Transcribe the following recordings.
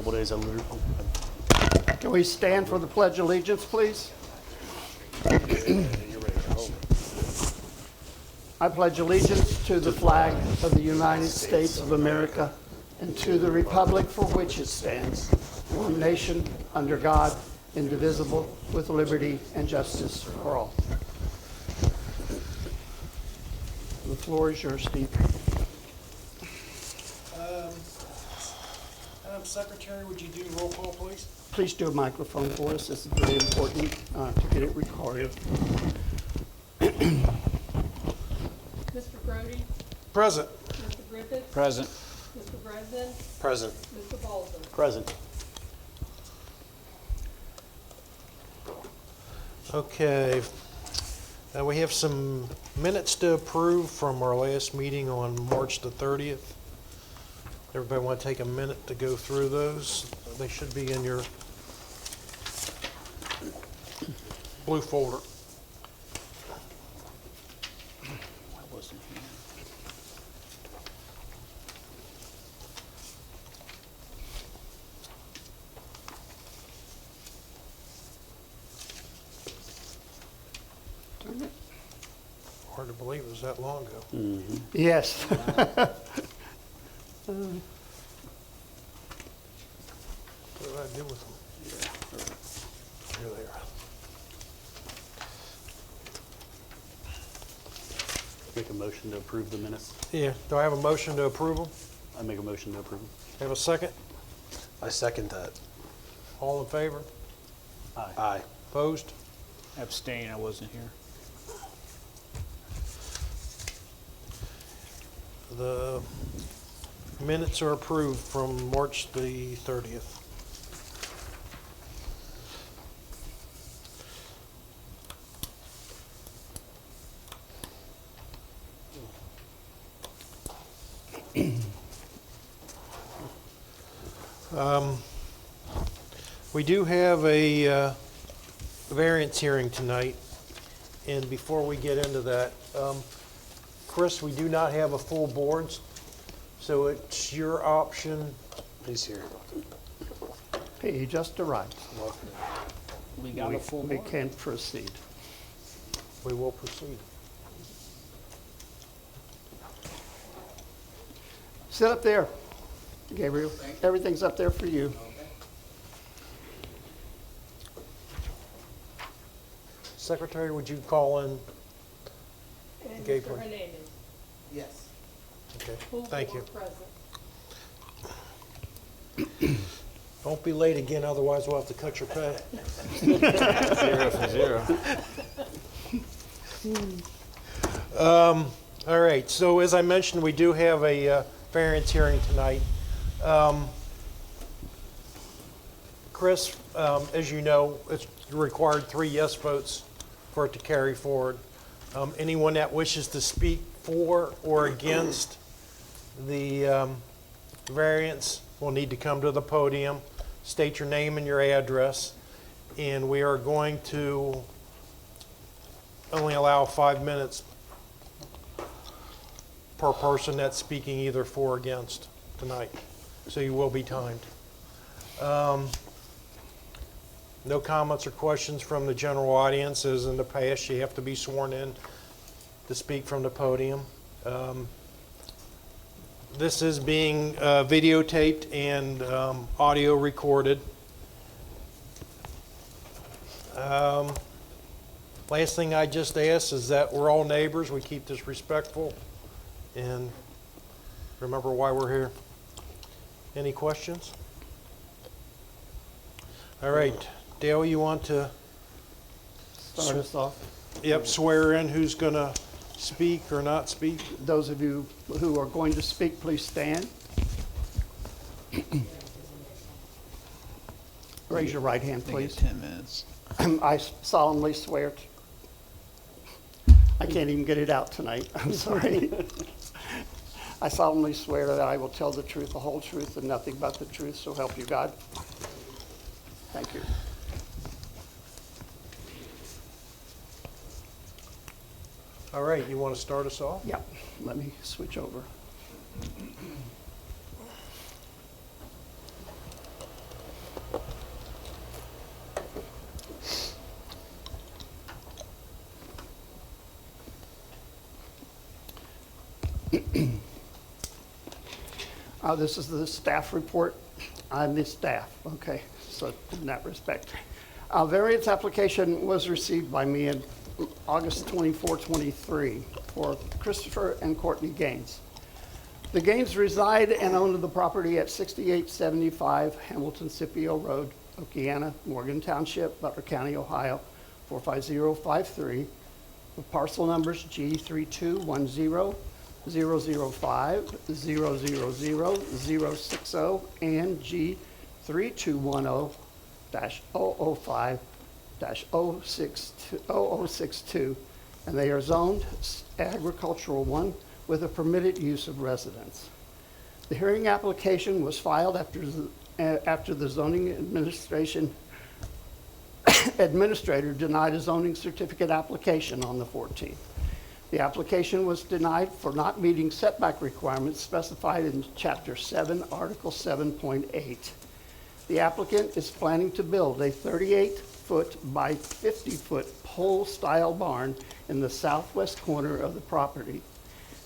Couple days Can we stand for the Pledge of Allegiance, please? I pledge allegiance to the flag of the United States of America and to the republic for which it stands, one nation, under God, indivisible, with liberty and justice for all. The floor is yours, Steve. Madam Secretary, would you do roll call, please? Please do a microphone for us. This is very important to get it recorded. Mr. Brody? Present. Mr. Griffith? Present. Mr. Bresnan? Present. Mr. Baldwin? Present. Okay. We have some minutes to approve from our last meeting on March the 30th. Everybody want to take a minute to go through those? They should be in your blue folder. I wasn't here. Hard to believe it was that long ago. Yes. What did I do with them? Here they are. Make a motion to approve the minutes. Yeah, do I have a motion to approve them? I make a motion to approve them. Have a second? I second that. All in favor? Aye. Opposed? Abstain, I wasn't here. The minutes are approved from March the 30th. We do have a variance hearing tonight, and before we get into that, Chris, we do not have a full board, so it's your option. He's here. He just arrived. We got a full We board. can proceed. We will proceed. Sit up there, Gabriel. Everything's up there for you. Secretary, would you call in? And Gabriel. Mr. Hernandez? Yes. Okay, Full thank you. board present. Don't be late again, otherwise we'll have to cut your pay. 0 for 0. All right, so as I mentioned, we do have a variance hearing tonight. Chris, as you know, it's required 3 yes votes for it to carry forward. Anyone that wishes to speak for or against the variance will need to come to the podium, state your name and your address, and we are going to only allow 5 minutes per person that's speaking either for or against tonight. So you will be timed. No comments or questions from the general audience. As in the past, you have to be sworn in to speak from the podium. This is being videotaped and audio recorded. Last thing I just ask is that we're all neighbors. We keep this respectful and remember why we're here. Any questions? All right, Dale, you want to Start us off. swear in who's going to speak or not speak? Those of you who are going to speak, please stand. Raise your right hand, I think please. 10 minutes. I solemnly swear. I can't even get it out tonight. I'm sorry. I solemnly swear that I will tell the truth, the whole truth, and nothing but the truth, so help you God. Thank you. All right, you want to start us off? Yeah, let me switch over. This is the staff report. I'm the staff, okay, so in that respect. Variance application was received by me in August 24, 23 for Christopher and Courtney Gaines. The Gaines reside and own the property at 6875 Hamilton Scipio Road, Okeana, Morgan Township, Butler County, Ohio, 45053, with parcel numbers G3210, 005, 000, 060, and G321-005-0062, and they are zoned agricultural 1 with a permitted use of residence. The hearing application was filed after the zoning administrator denied a zoning certificate application on the 14th. The application was denied for not meeting setback requirements specified in Chapter 7, Article 7.8. The applicant is planning to build a 38-foot by 50-foot pole-style barn in the southwest corner of the property.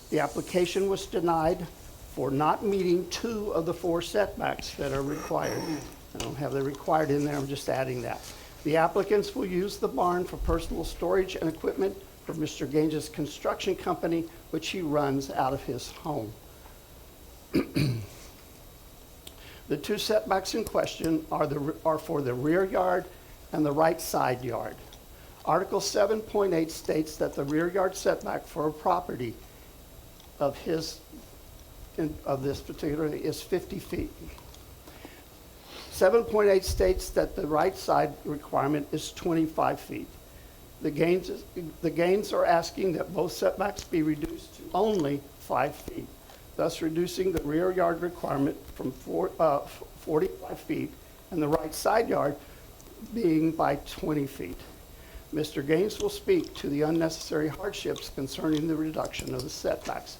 The application was denied for not meeting 2 of the 4 setbacks that are required. I don't have the required in there, I'm just adding that. The applicants will use the barn for personal storage and equipment for Mr. Gaines' construction company, which he runs out of his home. The 2 setbacks in question are for the rear yard and the right side yard. Article 7.8 states that the rear yard setback for a property of this particular is 50 feet. 7.8 states that the right side requirement is 25 feet. The Gaines are asking that both setbacks be reduced to only 5 feet, thus reducing the rear yard requirement from 45 feet and the right side yard being by 20 feet. Mr. Gaines will speak to the unnecessary hardships concerning the reduction of the setbacks.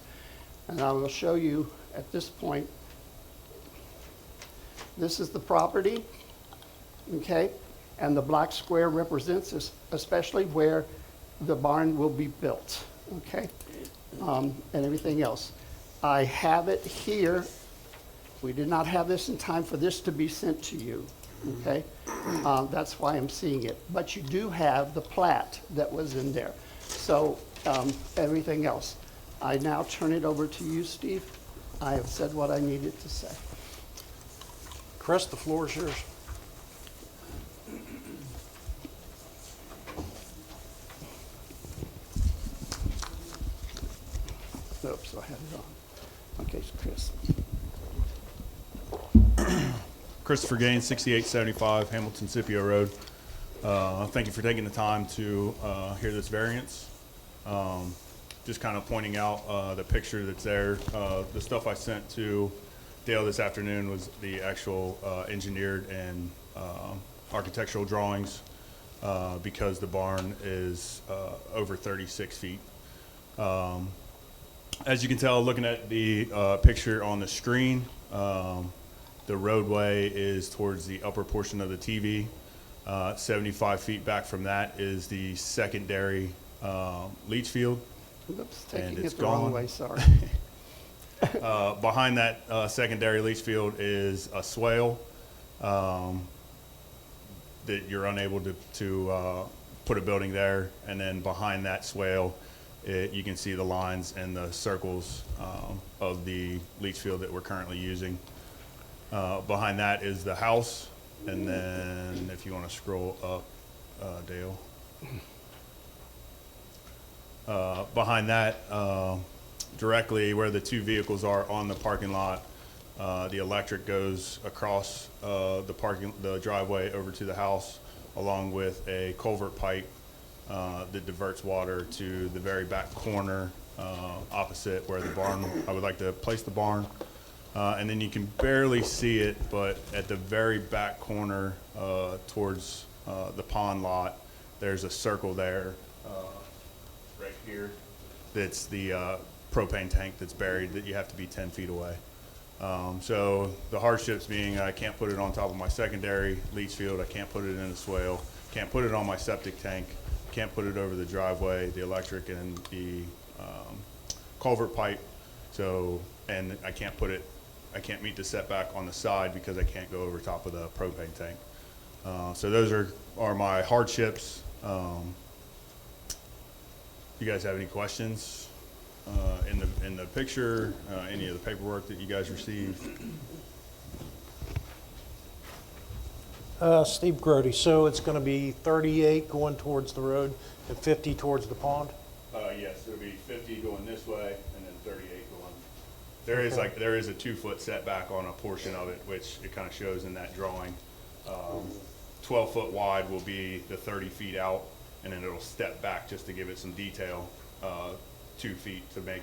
And I will show you at this point, this is the property, okay? And the black square represents this, especially where the barn will be built, okay? And everything else. I have it here. We did not have this in time for this to be sent to you, okay? That's why I'm seeing it. But you do have the plat that was in there. So everything else. I now turn it over to you, Steve. I have said what I needed to say. Chris, the floor is yours. Oops, I had it on. Okay, so Chris. Christopher Gaines, 6875 Hamilton Scipio Road. Thank you for taking the time to hear this variance. Just kind of pointing out the picture that's there. The stuff I sent to Dale this afternoon was the actual engineered and architectural drawings because the barn is over 36 feet. As you can tell, looking at the picture on the screen, the roadway is towards the upper portion of the TV. 75 feet back from that is the secondary leach field. Oops, And taking it's it the wrong gone. way, sorry. Behind that secondary leach field is a swale that you're unable to put a building there. And then behind that swale, you can see the lines and the circles of the leach field that we're currently using. Behind that is the house. And then if you want to scroll up, Dale. Behind that, directly where the 2 vehicles are on the parking lot, the electric goes across the driveway over to the house, along with a culvert pipe that diverts water to the very back corner opposite where the barn, I would like to place the barn. And then you can barely see it, but at the very back corner towards the pond lot, there's a circle there right here. That's the propane tank that's buried that you have to be 10 feet away. So the hardships being I can't put it on top of my secondary leach field, I can't put it in a swale, can't put it on my septic tank, can't put it over the driveway, the electric and the culvert pipe. So, and I can't meet the setback on the side because I can't go over top of the propane tank. So those are my hardships. You guys have any questions in the picture, any of the paperwork that you guys received? Steve Grody, so it's going to be 38 going towards the road and 50 towards the pond? Yes, it'll be 50 going this way and then 38 going. There is a 2-foot setback on a portion of it, which it kind of shows in that drawing. 12-foot wide will be the 30 feet out, and then it'll step back just to give it some detail, 2 feet to make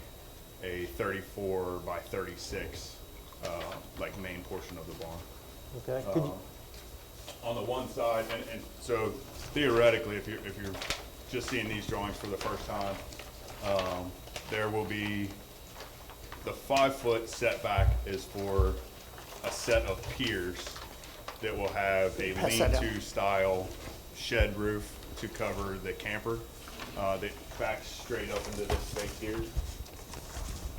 a 34 by 36, like main portion of the barn. Okay. Could you, On the one side, and so theoretically, if you're just seeing these drawings for the first time, there will be the 5-foot setback is for a set of piers that will have a Pass that down. lean-to style shed roof to cover the camper that backs straight up into this space here.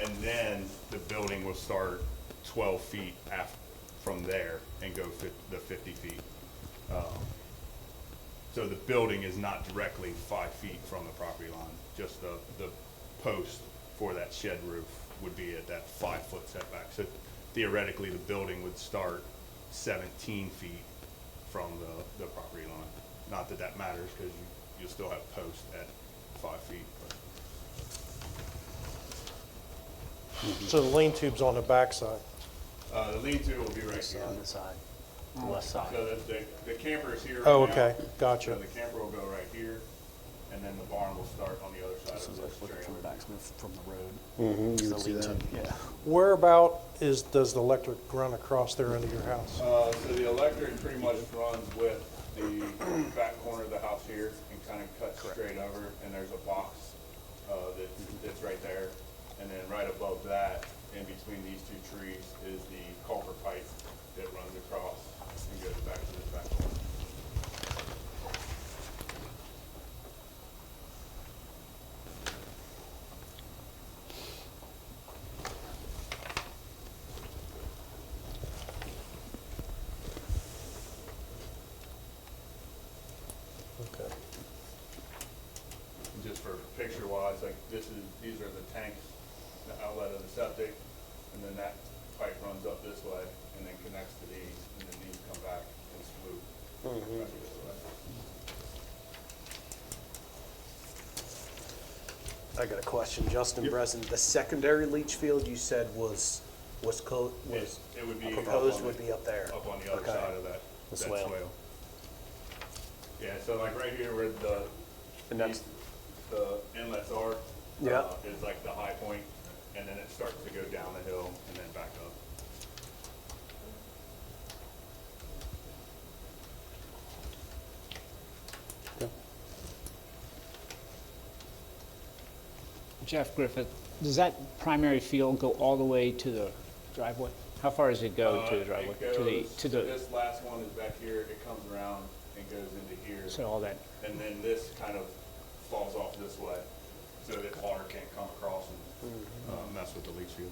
And then the building will start 12 feet from there and go the 50 feet. So the building is not directly 5 feet from the property line, just the post for that shed roof would be at that 5-foot setback. So theoretically, the building would start 17 feet from the property line. Not that that matters, because you'll still have posts at 5 feet. But. so the lean tube's on the backside? The lean-to will be right here. On the side, the west side. So the camper is here right Oh, now. okay, gotcha. So the camper will go right here, and then the barn will start on the other side This of is the like looking straight from the over. back, from the road. You The can see lean-to, that. yeah. Whereabout does the electric run across there into your house? So the electric pretty much runs with the back corner of the house here and kind of cuts straight over, and there's a box that's right there. And then right above that, in between these two trees, is the culvert pipe that runs across and goes back to this back corner. Okay. And just for picture wise, like these are the tanks, the outlet of the septic, and then that pipe runs up this way and then connects to these, and then these come back and swoop back this way. I got a question, Justin Breslin. The secondary leach field you said was It would be up proposed on would the- be up there. Up on the other Okay. side of that The swale. swale. Yeah, so like right here where And that's- the inlets are, Yeah. is like the high point, and then it starts to go down the hill and then back up. Jeff Griffith, does that primary field go all the way to the driveway? How far does it go to the driveway? It goes, To this last one is back here, it comes around and goes into here. so all that, And then this kind of falls off this way, so that water can't come across and mess with the leach field.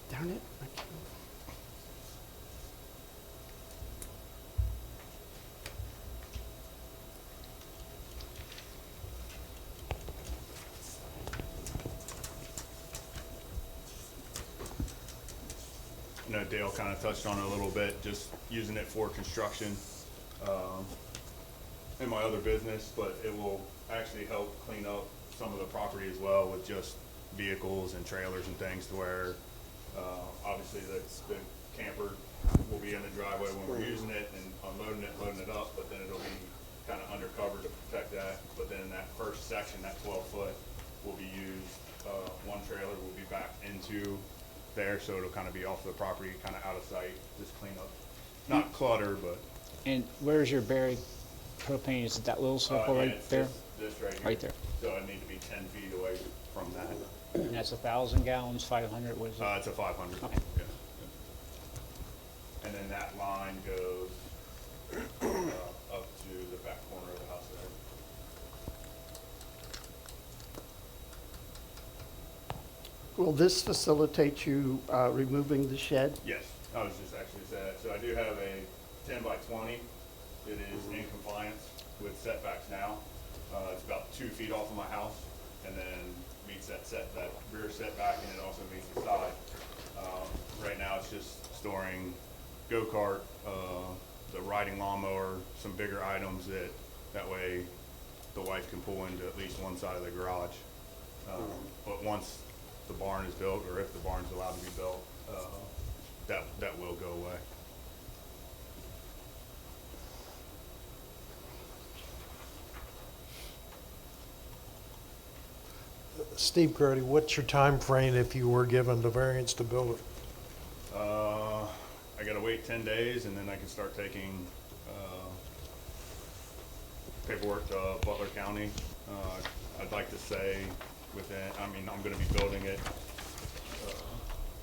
Darn it. I know Dale kind of touched on it a little bit, just using it for construction in my other business, but it will actually help clean up some of the property as well with just vehicles and trailers and things to where obviously the camper will be in the driveway when we're using it and unloading it, loading it up, but then it'll be kind of undercover to protect that. But then in that first section, that 12-foot will be used, one trailer will be back into there, so it'll kind of be off the property, kind of out of sight, just clean up. Not clutter, but. and where's your buried propane? Is it that little circle Yeah, right it's there? This right here. Right there. So I need to be 10 feet away from that. And that's 1,000 gallons, 500, what is it? It's a 500. Okay. Yeah. And then that line goes up to the back corner of the house there. Will this facilitate you removing the shed? Yes, I was just actually saying that. So I do have a 10 by 20. It is in compliance with setbacks now. It's about 2 feet off of my house, and then meets that rear setback, and it also meets the side. Right now, it's just storing go-kart, the riding lawnmower, some bigger items that way the wife can pull into at least one side of the garage. But once the barn is built, or if the barn's allowed to be built, that will go away. Steve Grody, what's your time frame if you were given the variance to build it? I gotta wait 10 days, and then I can start taking paperwork to Butler County. I'd like to say I'm gonna be building it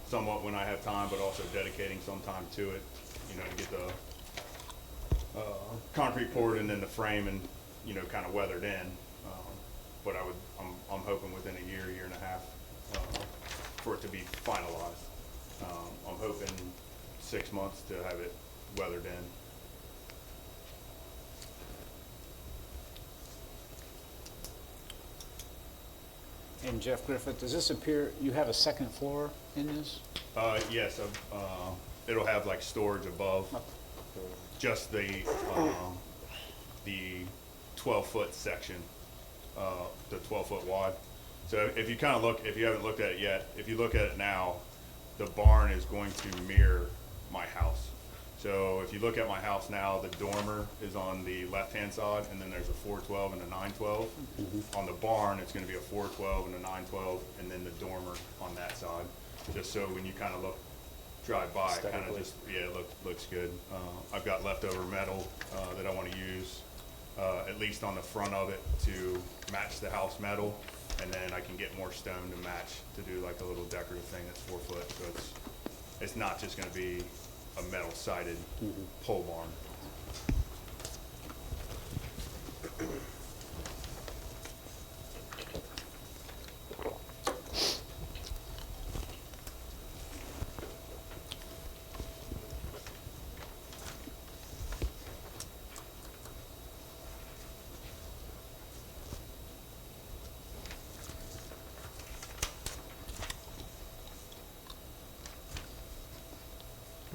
somewhat when I have time, but also dedicating some time to it, to get the concrete poured and then the frame and, kind of weathered in. But I'm hoping within a year and a half for it to be finalized. I'm hoping 6 months to have it weathered in. And Jeff Griffith, does this appear, you have a second floor in this? Yes, it'll have like storage above, just the 12-foot section, the 12-foot wide. So if you kind of look, if you haven't looked at it yet, if you look at it now, the barn is going to mirror my house. So if you look at my house now, the dormer is on the left-hand side, and then there's a 412 and a 912. On the barn, it's going to be a 412 and a 912, and then the dormer on that side. Just so when you kind of drive by, it kind of just, looks good. I've got leftover metal that I want to use, at least on the front of it, to match the house metal, and then I can get more stone to match to do like a little decorative thing that's 4 foot. So it's not just going to be a metal sided pole barn.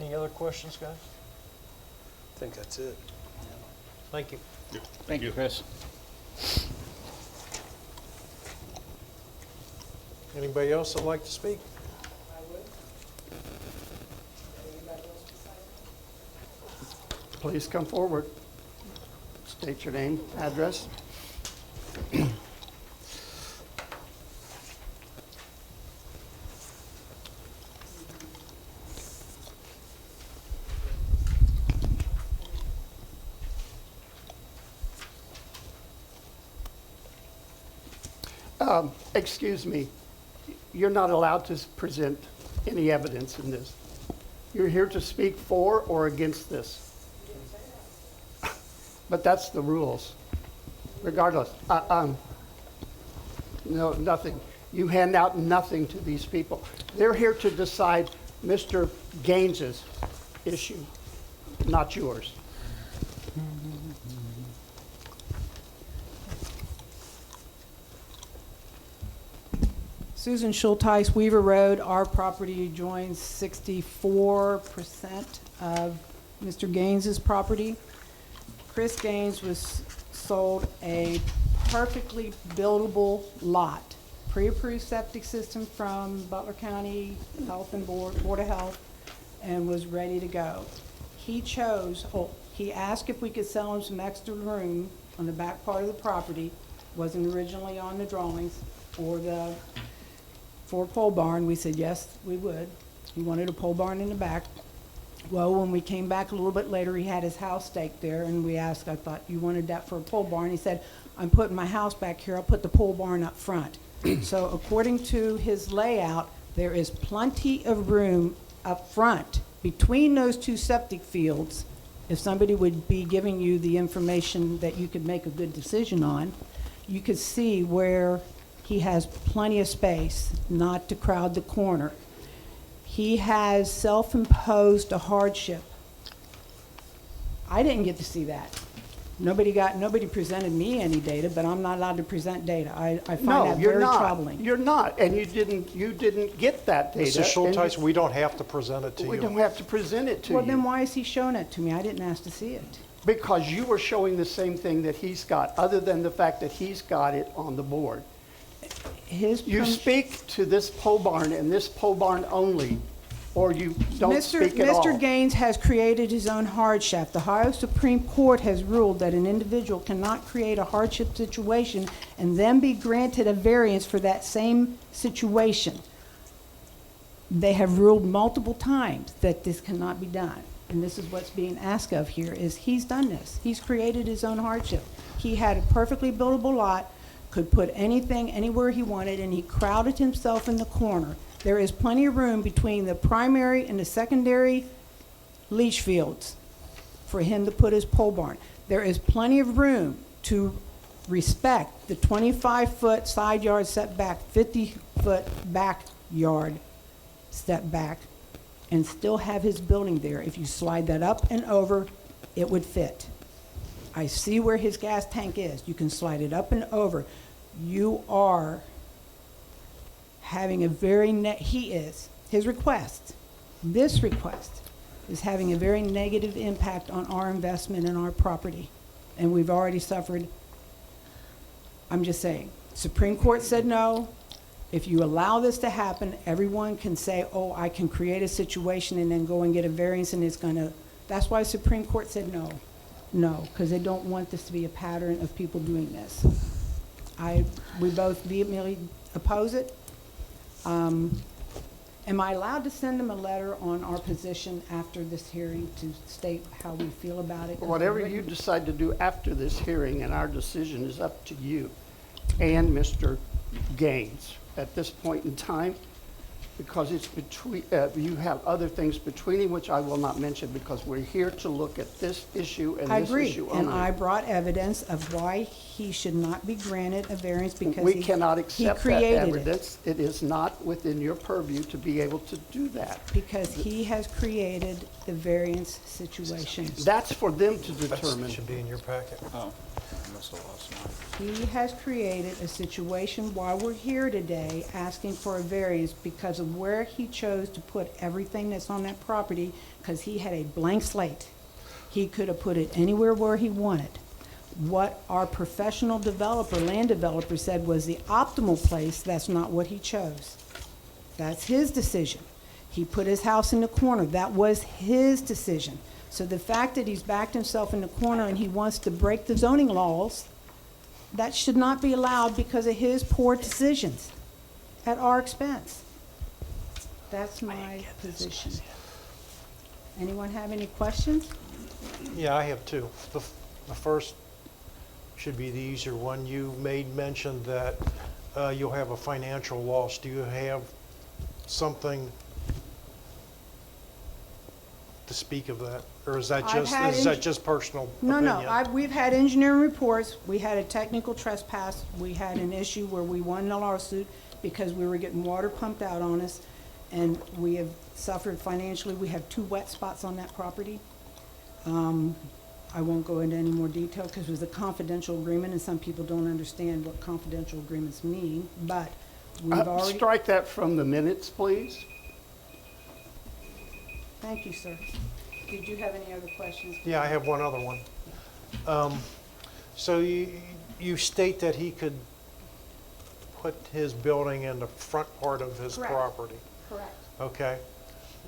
Any other questions, guys? I think that's it. Thank you. Thank you, Chris. Anybody else that'd like to speak? Please come forward. State your name, address. Excuse me, you're not allowed to present any evidence in this. You're here to speak for or against this. But that's the rules, regardless. No, nothing. You hand out nothing to these people. They're here to decide Mr. Gaines's issue, not yours. Susan Schulteis, Weaver Road. Our property joins 64% of Mr. Gaines's property. Chris Gaines was sold a perfectly buildable lot, pre-approved septic system from Butler County Health and Board of Health, and was ready to go. He asked if we could sell him some extra room on the back part of the property. Wasn't originally on the drawings for the pole barn. We said yes, we would. He wanted a pole barn in the back. Well, when we came back a little bit later, he had his house staked there, and we asked, I thought, you wanted that for a pole barn? He said, I'm putting my house back here, I'll put the pole barn up front. So according to his layout, there is plenty of room up front between those two septic fields. If somebody would be giving you the information that you could make a good decision on, you could see where he has plenty of space not to crowd the corner. He has self-imposed a hardship. I didn't get to see that. Nobody presented me any data, but I'm not allowed to present data. I find No, that you're very not. troubling. You're not, and you didn't get that data. Mr. Schulteis, and we don't have to present it to we don't you. have to present it to Well, then you, why is he showing it to me? I didn't ask to see it. because you were showing the same thing that he's got, other than the fact that he's got it on the board. His You speak to this pole barn and this pole barn only, or you don't speak at all. Mr. Gaines has created his own hardship. The Ohio Supreme Court has ruled that an individual cannot create a hardship situation and then be granted a variance for that same situation. They have ruled multiple times that this cannot be done. And this is what's being asked of here, is he's done this. He's created his own hardship. He had a perfectly buildable lot, could put anything anywhere he wanted, and he crowded himself in the corner. There is plenty of room between the primary and the secondary leach fields for him to put his pole barn. There is plenty of room to respect the 25-foot side yard setback, 50-foot backyard setback, and still have his building there. If you slide that up and over, it would fit. I see where his gas tank is. You can slide it up and over. You are having a very, his request, this request, is having a very negative impact on our investment in our property. And we've already suffered, I'm just saying, Supreme Court said no. If you allow this to happen, everyone can say, oh, I can create a situation and then go and get a variance and it's gonna, that's why Supreme Court said no. No, because they don't want this to be a pattern of people doing this. We both vehemently oppose it. Am I allowed to send them a letter on our position after this hearing to state how we feel about it? Whatever you decide to do after this hearing, and our decision is up to you and Mr. Gaines at this point in time, because it's between, you have other things between you, which I will not mention, because we're here to look at this issue and I this agree, issue and only. I brought evidence of why he should not be granted a variance because We he cannot accept that created it. evidence. It is not within your purview to be able to do that. Because he has created the variance situation. That's for them to That determine. should be in your packet. Oh, I must have lost mine. He has created a situation while we're here today asking for a variance because of where he chose to put everything that's on that property, because he had a blank slate. He could have put it anywhere where he wanted. What our professional developer, land developer, said was the optimal place, that's not what he chose. That's his decision. He put his house in the corner. That was his decision. So the fact that he's backed himself in the corner and he wants to break the zoning laws, that should not be allowed because of his poor decisions at our expense. That's my position. Anyone have any questions? Yeah, I have two. The first should be the easier one. You made mention that you'll have a financial loss. Do you have something to speak of that? Or is that just personal opinion? No, we've had engineering reports, we had a technical trespass, we had an issue where we won the lawsuit because we were getting water pumped out on us, and we have suffered financially. We have 2 wet spots on that property. I won't go into any more detail because it was a confidential agreement, and some people don't understand what confidential agreements mean, but we've already... Strike that from the minutes, please. Thank you, sir. Did you have any other questions? Yeah, I have one other one. So you state that he could put his building in the front part of his Correct. property. Correct. Okay.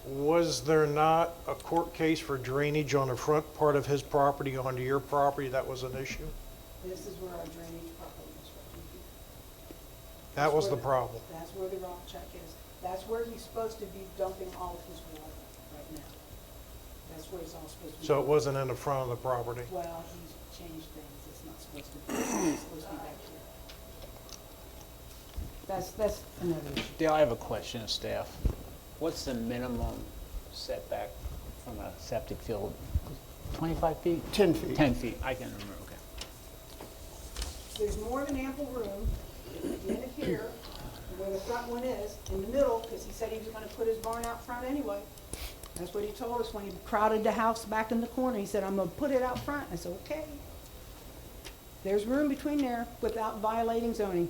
Was there not a court case for drainage on the front part of his property onto your property that was an issue? This is where our drainage property is. That was the problem. That's where the rock check is. That's where he's supposed to be dumping all of his water right now. That's where it's all supposed to be. So it wasn't in the front of the property? Well, he's changed things. It's not supposed to be, it's supposed to be back here. That's another issue. Dale, I have a question of staff. What's the minimum setback from a septic field? 25 feet? 10 feet. 10 feet, I can remember, okay. There's more than ample room in it here, where the front one is, in the middle, because he said he was gonna put his barn out front anyway. That's what he told us when he crowded the house back in the corner. He said, I'm gonna put it out front. I said, okay. There's room between there without violating zoning.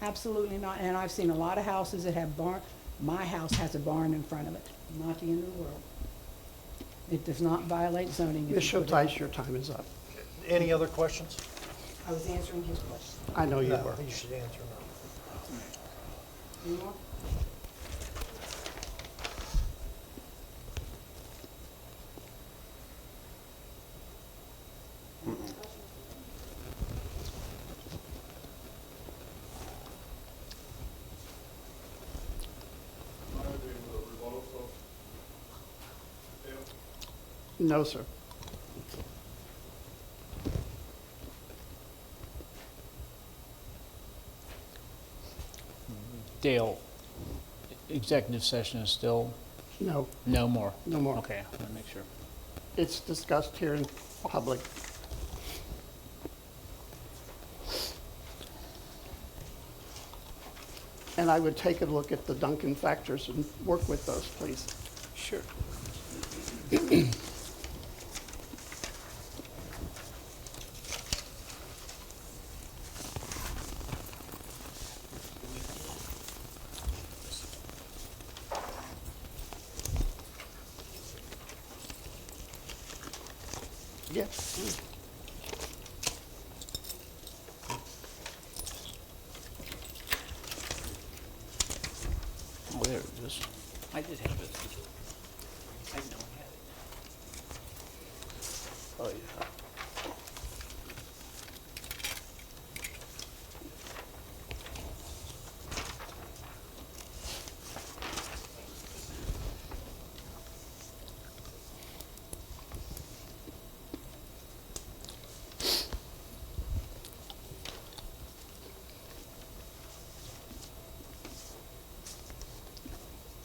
Absolutely not. And I've seen a lot of houses that have barn. My house has a barn in front of it. Not the end of the world. It does not violate zoning. if Ms. you put it out. Shotice, your time is up. Any other questions? I was answering his question. I know you No, were. you should answer no. Any more? No, sir. Dale, executive session is still, No, no more? no more. Okay, I want to make sure. It's discussed here in public. And I would take a look at the Duncan factors and work with those, please. Sure. Yeah. Oh, there it is. I did have it. I didn't know I had it. Oh, yeah.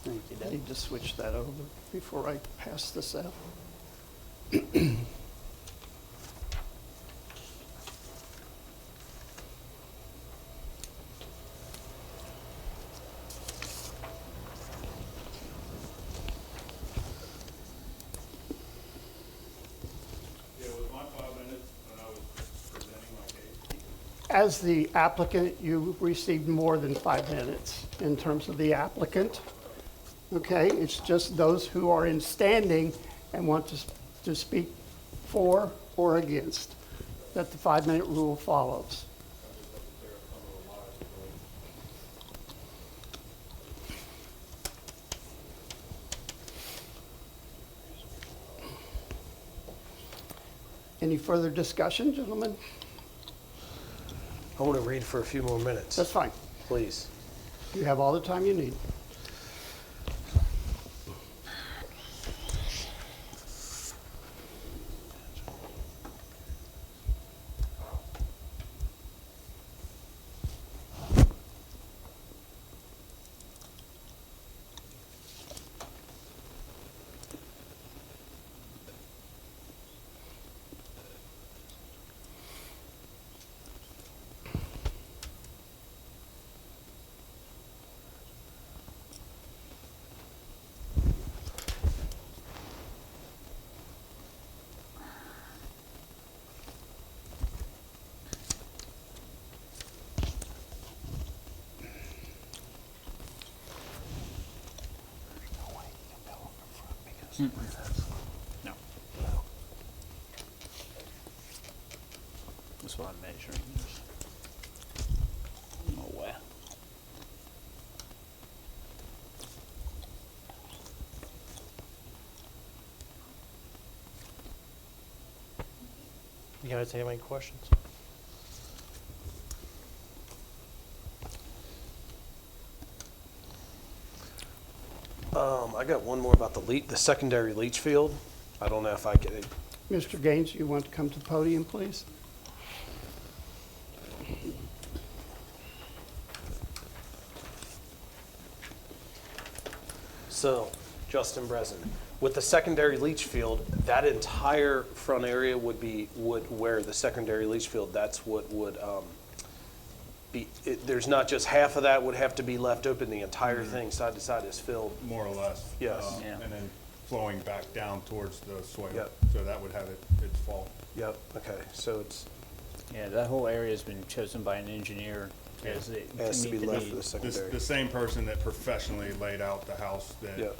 Thank you, I Dale. need to switch that over before I pass this out. Yeah, it was my 5 minutes when I was presenting my case. As the applicant, you received more than 5 minutes in terms of the applicant. Okay, it's just those who are in standing and want to speak for or against, that the 5-minute rule follows. Any further discussion, gentlemen? I want to read for a few more minutes, That's fine. please. You have all the time you need. No. That's what I'm measuring. There's no way. You guys have any questions? I got one more about the secondary leach field. I don't know if I can, Mr. Gaines, you want to come to the podium, please? so, Justin Breslin, with the secondary leach field, that entire front area would where the secondary leach field, that's what would, there's not just half of that would have to be left open, the entire thing side to side is filled. More or less. Yes. Yeah. And then flowing back down towards the swale. Yep. So that would have its fall. Yep, okay, so it's, Yeah, that whole area has been chosen by an engineer as the, has to to be meet the left for the need. secondary. The same person that professionally laid out the house that Yep.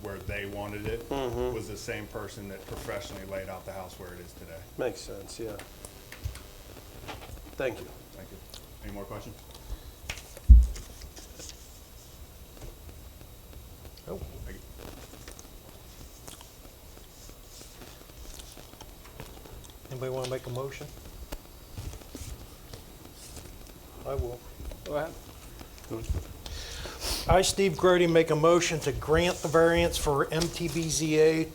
where they wanted it was the same person that professionally laid out the house where it is today. Makes sense, yeah. Thank you. Thank you. Any more questions? Nope. Thank you. Anybody want to make a motion? I will. Go ahead. I, Steve Grody, make a motion to grant the variance for MTBZA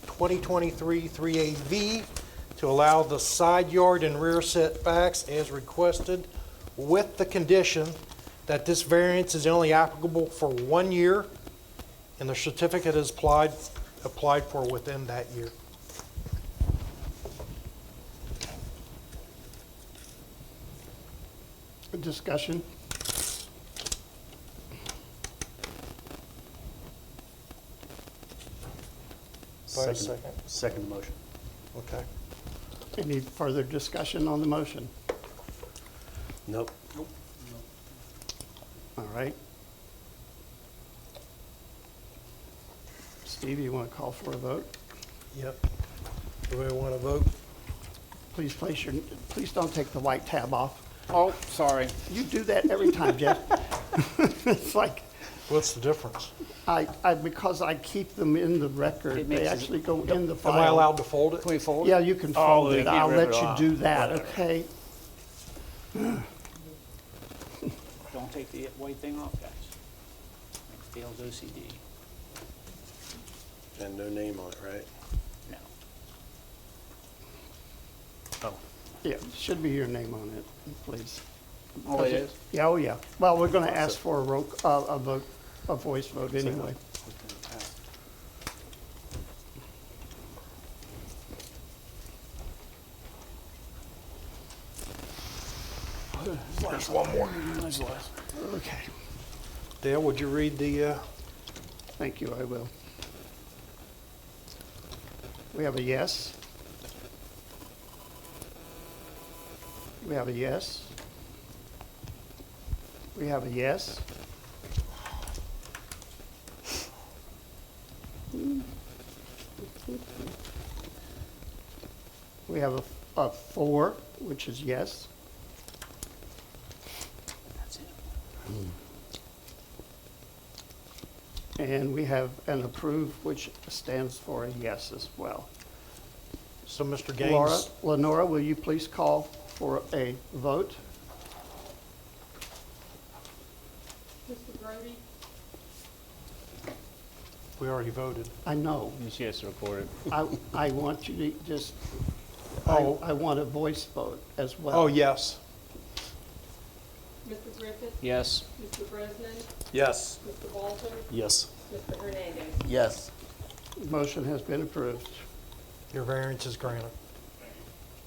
2023-3AV to allow the side yard and rear setbacks as requested, with the condition that this variance is only applicable for 1 year, and the certificate is applied for within that year. Discussion? Second motion. Okay. Any further discussion on the motion? Nope. All right. Steve, you want to call for a vote? Yep. Everybody want to vote? Please please don't take the white tab off. Oh, sorry. You do that every time, Jeff. It's like, What's the difference? because I keep them in the record, It they makes it- actually go in the file. Am I allowed to fold it? Can we fold? Yeah, you can Oh, fold we it. get I'll rid let of it you all. do that, Whatever. okay? Don't take the white thing off, guys. Fails OCD. And no name on it, right? No. Oh. Yeah, should be your name on it, please. Oh, it is? Yeah, oh, yeah. Well, we're going to ask for a vote, a voice vote anyway. There's one more. Okay, Dale, would you read the, thank you, I will. We have a yes. We have a yes. We have a yes. We have a 4, which is yes. That's it. And we have an approve, which stands for a yes as well. so Mr. Laura, Gaines? Lenora, will you please call for a vote? Mr. Grody, We already voted. I know. She has to record it. I want you to just, Oh. I want a voice vote as well. Oh, yes. Mr. Griffith, Yes. Mr. Bresnan, Yes. Mr. Walter, Yes. Mr. Hernandez. Yes. Motion has been approved. Your variance is granted.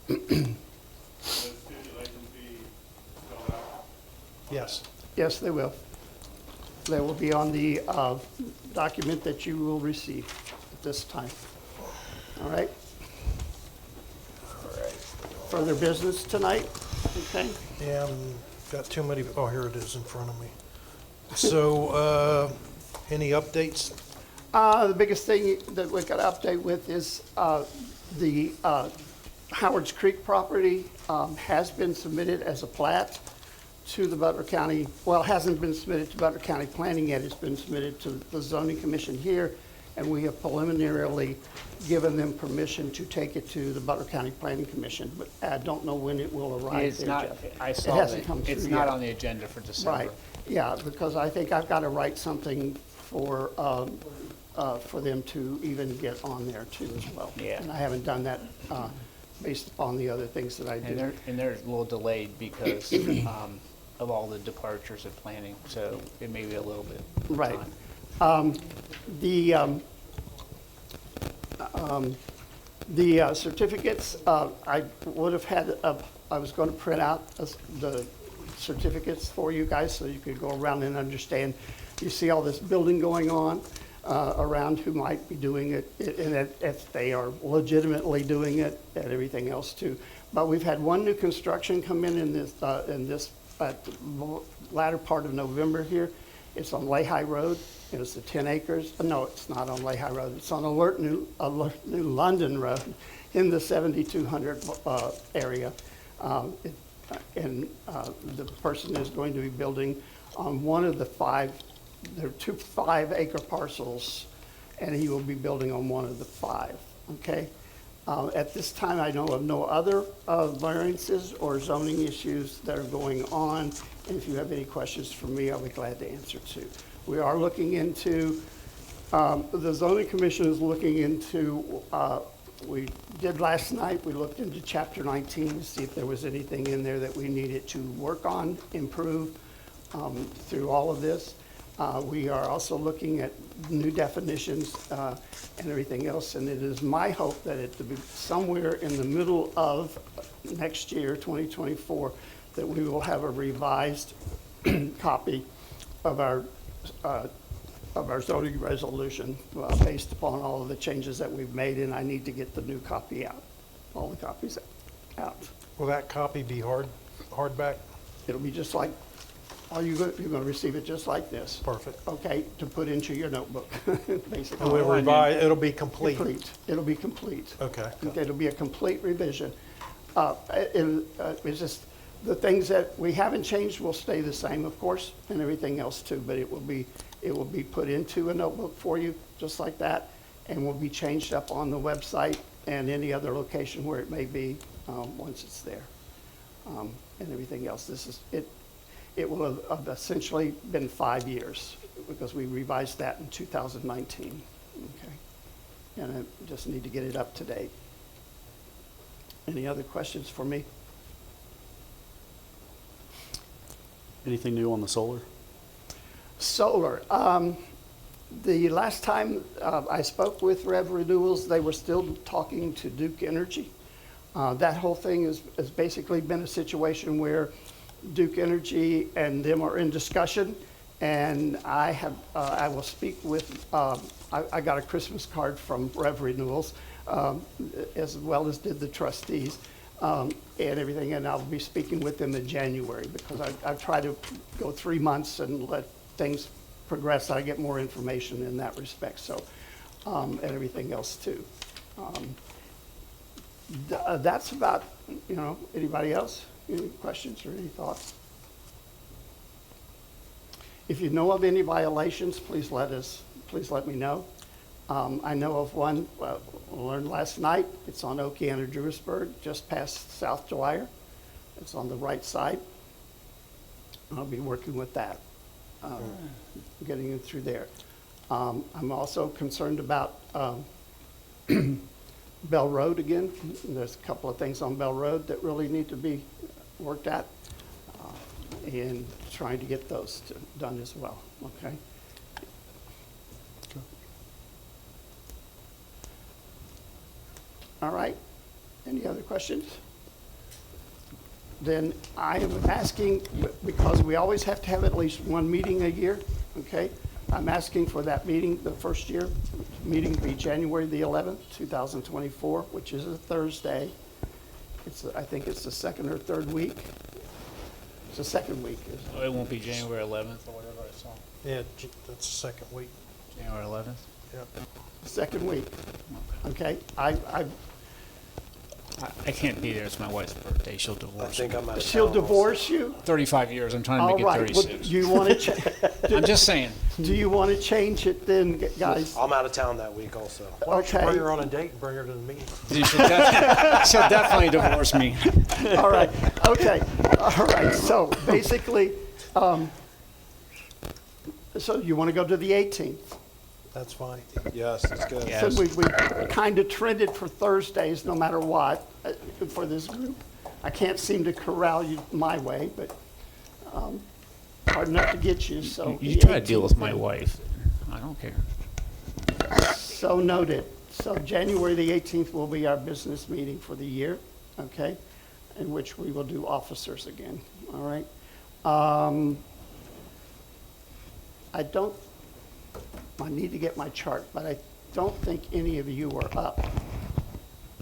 Will the stipulations be spelled out? Yes. Yes, they will. They will be on the document that you will receive at this time. All right? Further business tonight? Okay. And got too many, oh, here it is in front of me. So, any updates? The biggest thing that we got to update with is the Howards Creek property has been submitted as a plat to the Butler County, well, it hasn't been submitted to Butler County Planning yet. It's been submitted to the Zoning Commission here, and we have preliminarily given them permission to take it to the Butler County Planning Commission, but I don't know when it will arrive It's there, not, Jeff. I saw hasn't that. come It's through not yet. on the agenda for December. Right, yeah, because I think I've got to write something for for them to even get on there too as well. Yeah. And I haven't done that based upon the other things that I do. And they're a little delayed because of all the departures and planning, so it may be a little bit of Right. time. The certificates, I would have had, I was going to print out the certificates for you guys so you could go around and understand. You see all this building going on around who might be doing it, and if they are legitimately doing it, and everything else too. But we've had one new construction come in this at the latter part of November here. It's on Lehigh Road. It's the 10 acres. No, it's not on Lehigh Road. It's on Alert New London Road in the 7200 area. And the person is going to be building on one of the five, there are two 5-acre parcels, and he will be building on one of the 5, okay? At this time, I know of no other variances or zoning issues that are going on, and if you have any questions for me, I'll be glad to answer too. We are looking into, the zoning commission is looking into, we did last night, we looked into chapter 19 to see if there was anything in there that we needed to work on, improve through all of this. We are also looking at new definitions and everything else, and it is my hope that it will be somewhere in the middle of next year, 2024, that we will have a revised copy of our zoning resolution based upon all of the changes that we've made, and I need to get the new copy out, all the copies out. Will that copy be hardback? It'll be just like, you're going to receive it just like this. Perfect. Okay, to put into your notebook, basically. And we'll revise, it'll be complete. It'll be complete. Okay. It'll be a complete revision. It's just, the things that we haven't changed will stay the same, of course, and everything else too, but it will be put into a notebook for you, just like that, and will be changed up on the website and any other location where it may be once it's there, and everything else. It will have essentially been 5 years because we revised that in 2019, okay? And I just need to get it up to date. Any other questions for me? Anything new on the solar? Solar. The last time I spoke with Rev Renewals, they were still talking to Duke Energy. That whole thing has basically been a situation where Duke Energy and them are in discussion, and I will speak with, I got a Christmas card from Rev Renewals, as well as did the trustees, and everything, and I'll be speaking with them in January, because I try to go 3 months and let things progress. I get more information in that respect, so, and everything else too. That's about, anybody else? Any questions or any thoughts? If you know of any violations, please let me know. I know of one, learned last night. It's on Okeana-Druisburg, just past South Dwyer. It's on the right side. I'll be working with that, getting it through there. I'm also concerned about Bell Road again. There's a couple of things on Bell Road that really need to be worked at, and trying to get those done as well, okay? All right, any other questions? Then I am asking, because we always have to have at least one meeting a year, okay? I'm asking for that meeting, the first year meeting to be January the 11th, 2024, which is a Thursday. I think it's the second or third week. It's the second week. Oh, it won't be January 11th or whatever I saw. Yeah, that's the second week. January 11th? Yep. Second week, okay? I can't be there. It's my wife's birthday. She'll I divorce think me. I'm out of She'll town divorce you? 35 years. I'm trying to All make it right, well, 36. do you want to, I'm just saying. do you want to change it then, guys? also. I'm out of town that week also. Why don't you Okay. bring her on a date and bring her to the meeting? She'll definitely divorce me. All right, okay, all right, so basically, so you want to go to the 18th? That's fine. Yes, that's good. So we kind of trended for Thursdays, no matter what, for this group. I can't seem to corral you my way, but hard enough to get you, so. You the try to deal 18th with my then. wife. I don't care. So noted. So January the 18th will be our business meeting for the year, okay? In which we will do officers again, all right? I need to get my chart, but I don't think any of you are up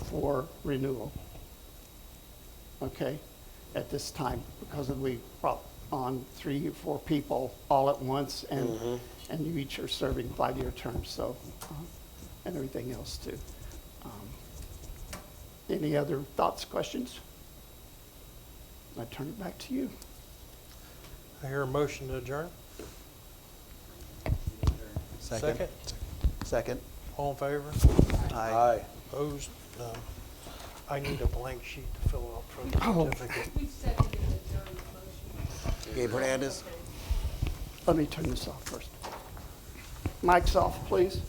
for renewal, okay, at this time, because we brought on 3 or 4 people all at once, and you each are serving 5-year terms, so, and everything else too. Any other thoughts, questions? I turn it back to you. I hear a motion to adjourn. Second. Second. All in favor? Aye. Opposed? No. I need a blank sheet to fill out for the certificate. We seconded the adjournment motion. Gabe Hernandez. Let me turn this off first. Mic's off, please.